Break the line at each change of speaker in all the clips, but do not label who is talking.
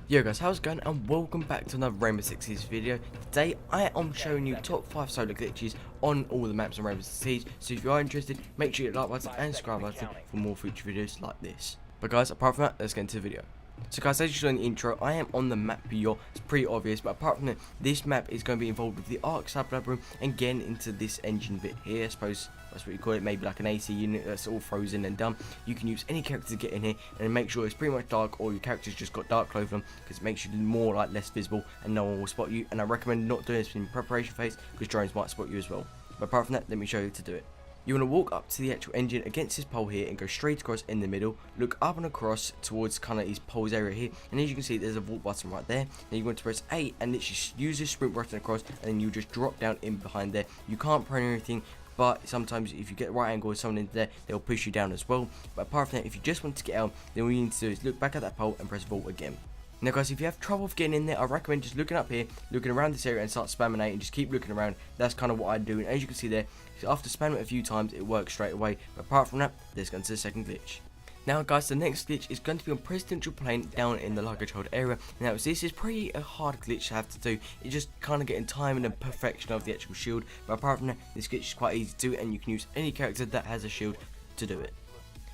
Yo guys, how's it going, and welcome back to another Rainbow Six Siege video. Today I am showing you top 5 solo glitches on all the maps on Rainbow Six Siege. So if you are interested, make sure you hit the like button and subscribe button for more future videos like this. But guys, apart from that, let's get into the video. So guys, as you saw in the intro, I am on the map Yacht. It's pretty obvious, but apart from that, this map is going to be involved with the Ark Sublab room and getting into this engine bit here. I suppose that's what you call it, maybe like an AC unit that's all frozen and done. You can use any character to get in here and make sure it's pretty much dark, or your character's just got dark clothing on, because it makes you more like less visible and no one will spot you. And I recommend not doing this in preparation phase, because drones might spot you as well. But apart from that, let me show you how to do it. You want to walk up to the actual engine against this pole here and go straight across in the middle. Look up and across towards kind of these poles area here, and as you can see, there's a vault button right there. Then you want to press A and literally use this sprint button across, and then you just drop down in behind there. You can't press anything, but sometimes if you get the right angle with someone in there, they'll push you down as well. But apart from that, if you just want to get out, then what you need to do is look back at that pole and press vault again. Now guys, if you have trouble with getting in there, I recommend just looking up here, looking around this area and start spamming A and just keep looking around. That's kind of what I do, and as you can see there, after spamming it a few times, it works straight away. But apart from that, let's go into the second glitch. Now guys, the next glitch is going to be on Presidential Plane down in the luggage hold area. Now this is pretty a hard glitch to have to do. It's just kind of getting time and the perfection of the actual shield. But apart from that, this glitch is quite easy to do, and you can use any character that has a shield to do it.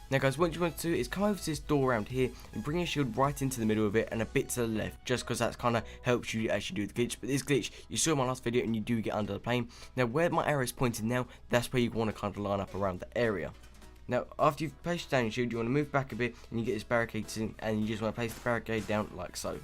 Now guys, what you want to do is come over to this door around here and bring your shield right into the middle of it and a bit to the left, just because that's kind of helps you actually do the glitch. But this glitch, you saw in my last video, and you do get under the plane. Now where my arrow is pointed now, that's where you want to kind of line up around the area. Now after you've placed down your shield, you want to move back a bit and you get this barricade in, and you just want to place the barricade down like so.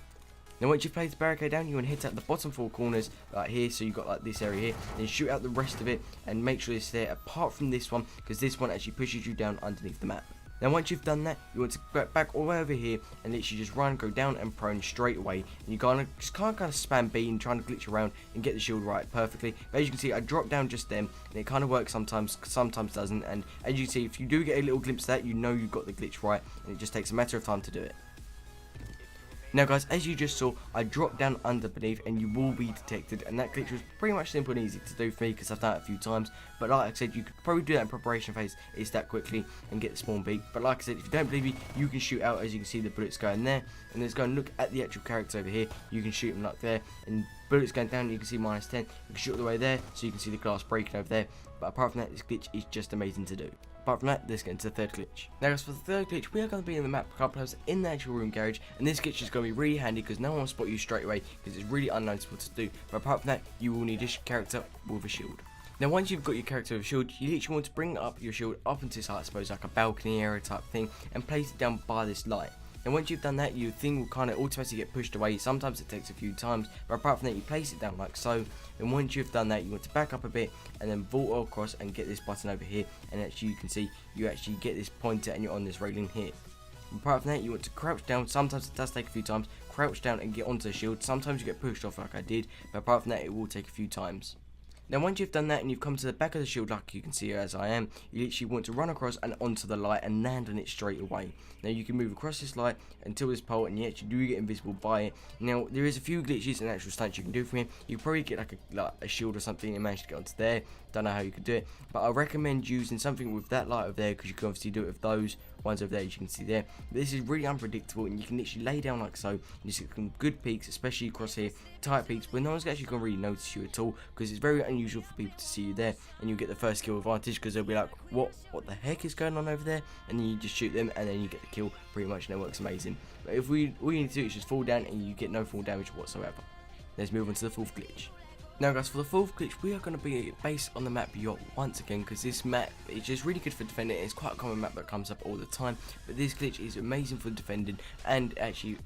Now once you've placed the barricade down, you want to hit at the bottom 4 corners like here, so you've got like this area here, then shoot out the rest of it and make sure it's there apart from this one, because this one actually pushes you down underneath the map. Now once you've done that, you want to go back all the way over here and literally just run, go down and prone straight away, and you kind of spam B and trying to glitch around and get the shield right perfectly. But as you can see, I dropped down just then, and it kind of works sometimes doesn't, and as you can see, if you do get a little glimpse of that, you know you've got the glitch right, and it just takes a matter of time to do it. Now guys, as you just saw, I dropped down underneath and you will be detected, and that glitch was pretty much simple and easy to do for me because I've done it a few times. But like I said, you could probably do that in preparation phase, it's that quickly, and get the spawn beak. But like I said, if you don't believe me, you can shoot out. As you can see, the bullets going there, and let's go and look at the actual character over here. You can shoot them like there, and bullets going down, you can see -10. You can shoot all the way there, so you can see the glass breaking over there. But apart from that, this glitch is just amazing to do. Apart from that, let's get into the third glitch. Now guys, for the third glitch, we are going to be in the map Clubhouse in the actual room garage, and this glitch is going to be really handy because no one will spot you straight away because it's really unnoticeable to do. But apart from that, you will need a character with a shield. Now once you've got your character with a shield, you literally want to bring up your shield up into this height, I suppose like a balcony area type thing, and place it down by this light. And once you've done that, your thing will kind of automatically get pushed away. Sometimes it takes a few times, but apart from that, you place it down like so. And once you've done that, you want to back up a bit and then vault across and get this button over here. And actually, you can see you actually get this pointer and you're on this railing here. And apart from that, you want to crouch down. Sometimes it does take a few times. Crouch down and get onto the shield. Sometimes you get pushed off like I did, but apart from that, it will take a few times. Now once you've done that and you've come to the back of the shield like you can see as I am, you literally want to run across and onto the light and land on it straight away. Now you can move across this light until this pole, and you actually do get invisible by it. Now there is a few glitches and actual stunts you can do from here. You probably get like a shield or something and manage to get onto there. Don't know how you could do it, but I recommend using something with that light over there, because you can obviously do it with those ones over there, as you can see there. But this is really unpredictable, and you can literally lay down like so, and you see some good peaks, especially across here, tight peaks, where no one's actually going to really notice you at all, because it's very unusual for people to see you there, and you'll get the first kill advantage, because they'll be like, what the heck is going on over there? And then you just shoot them, and then you get the kill pretty much, and it works amazing. But if all you need to do is just fall down, and you get no fall damage whatsoever. Let's move on to the fourth glitch. Now guys, for the fourth glitch, we are going to be based on the map Yacht once again, because this map is just really good for defending. It's quite a common map that comes up all the time, but this glitch is amazing for defending, and actually,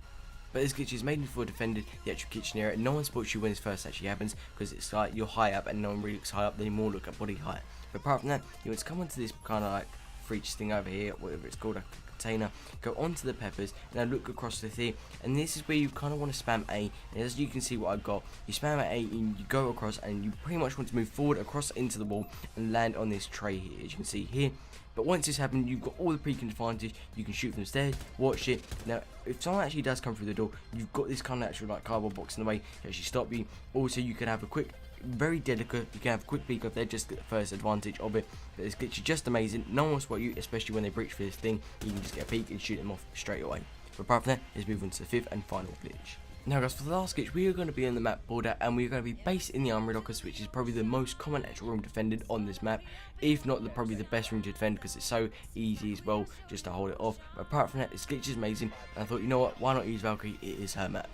this glitch is made for defending the actual kitchen area. No one spots you when this first actually happens, because it's like you're high up and no one really looks high up, they more look at body height. But apart from that, you want to come onto this kind of like breach thing over here, whatever it's called, a container, go onto the peppers, and now look across the thing, and this is where you kind of want to spam A, and as you can see what I've got, you spam A and you go across, and you pretty much want to move forward across into the wall and land on this tray here, as you can see here. But once this happens, you've got all the peak advantage. You can shoot from the stairs, watch it. Now, if someone actually does come through the door, you've got this kind of actual like cardboard box in the way to actually stop you. Also, you can have a quick, very delicate, you can have a quick peek up there, just get the first advantage of it. But this glitch is just amazing. No one will spot you, especially when they breach for this thing. You can just get a peek and shoot them off straight away. But apart from that, let's move on to the 5th and final glitch. Now guys, for the last glitch, we are going to be on the map border, and we are going to be based in the armory lockers, which is probably the most common actual room defended on this map, if not probably the best room to defend, because it's so easy as well just to hold it off. But apart from that, this glitch is amazing, and I thought, you know what, why not use Valkyrie? It is her map.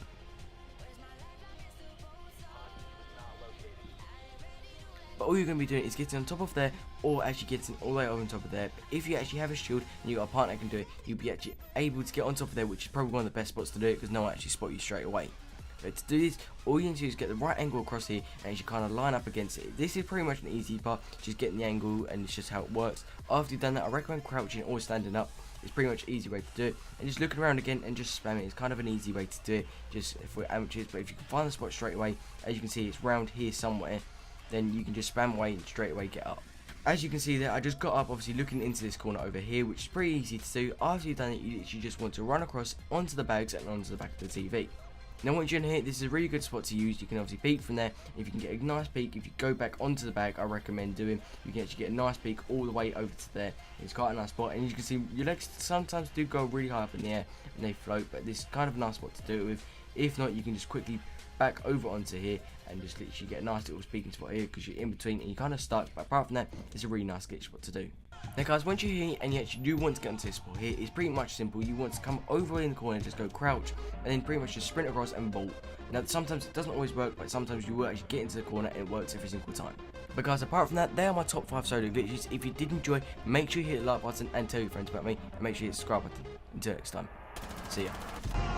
But all you're going to be doing is getting on top of there, or actually getting all the way over on top of there. But if you actually have a shield and you've got a partner that can do it, you'll be actually able to get on top of there, which is probably one of the best spots to do it, because no one actually spot you straight away. But to do this, all you need to do is get the right angle across here, and you kind of line up against it. This is pretty much an easy part, just getting the angle, and it's just how it works. After you've done that, I recommend crouching or standing up. It's pretty much an easy way to do it, and just looking around again and just spamming. It's kind of an easy way to do it, just if we're amateurs. But if you can find the spot straight away, as you can see, it's round here somewhere, then you can just spam away and straight away get up. As you can see there, I just got up, obviously looking into this corner over here, which is pretty easy to do. After you've done it, you literally just want to run across onto the bags and onto the back of the TV. Now once you're in here, this is a really good spot to use. You can obviously peek from there. If you can get a nice peek, if you go back onto the bag, I recommend doing, you can actually get a nice peek all the way over to there. It's quite a nice spot, and you can see your legs sometimes do go really high up in the air and they float, but this is kind of a nice spot to do it with. If not, you can just quickly back over onto here and just literally get a nice little speaking spot here, because you're in between and you're kind of stuck. But apart from that, it's a really nice glitch spot to do. Now guys, once you're here and you actually do want to get onto this spot here, it's pretty much simple. You want to come over in the corner, just go crouch, and then pretty much just sprint across and vault. Now sometimes it doesn't always work, but sometimes you will actually get into the corner and it works every single time. But guys, apart from that, they are my top 5 solo glitches. If you did enjoy, make sure you hit the like button and tell your friends about me, and make sure you hit the subscribe button. Until next time, see ya.